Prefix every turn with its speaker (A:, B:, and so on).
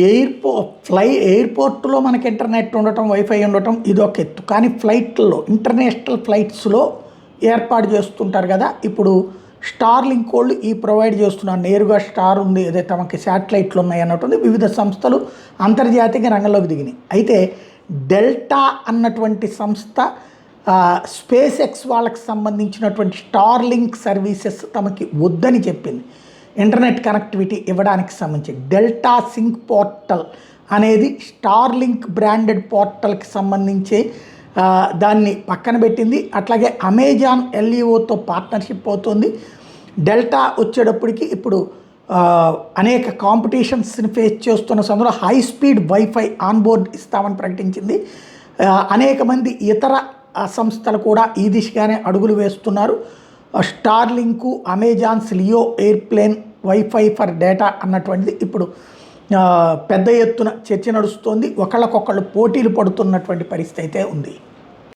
A: ఎయిర్పోర్ట్లో మనకి ఇంటర్నెట్ ఉండటం, వైఫై ఉండటం ఇదొక ఎత్తు. కానీ ఫ్లైట్లలో, ఇంటర్నేషనల్ ఫ్లైట్స్లో ఏర్పాటు చేస్తుంటారు కదా. ఇప్పుడు స్టార్లింక్ వాళ్ళు ఈ ప్రొవైడ్ చేస్తున్నారు. నేరుగా స్టార్ ఉంది, ఏదైతే తమకి శాటిలైట్లు ఉన్నాయి అన్నట్టుంది. వివిధ సంస్థలు అంతర్జాతీయ రంగంలోకి దిగినాయి. అయితే డెల్టా అన్నటువంటి సంస్థ స్పేస్ ఎక్స్ వాళ్ళకి సంబంధించినటువంటి స్టార్లింక్ సర్వీసెస్ తమకి వద్దని చెప్పింది. ఇంటర్నెట్ కనెక్టివిటీ ఇవ్వడానికి సంబంధించి డెల్టా సింక్ పోర్టల్ అనేది స్టార్లింక్ బ్రాండెడ్ పోర్టల్కి సంబంధించి దాన్ని పక్కన పెట్టింది. అట్లాగే అమెజాన్ ఎల్ఈఓతో పార్ట్నర్షిప్ అవుతుంది. డెల్టా వచ్చేటప్పటికి ఇప్పుడు అనేక కాంపిటీషన్స్ని ఫేస్ చేస్తున్న సమయంలో హై స్పీడ్ వైఫై ఆన్బోర్డ్ ఇస్తామని ప్రకటించింది. అనేక మంది ఇతర సంస్థలు కూడా ఈ దిశగానే అడుగులు వేస్తున్నారు. Starlink, Amazon's Leo airplane wifi for data అన్నటువంటిది ఇప్పుడు పెద్ద ఎత్తున చర్చ నడుస్తోంది. ఒకళ్ళకొకళ్ళు పోటీలు పడుతున్నటువంటి పరిస్థితి అయితే ఉంది.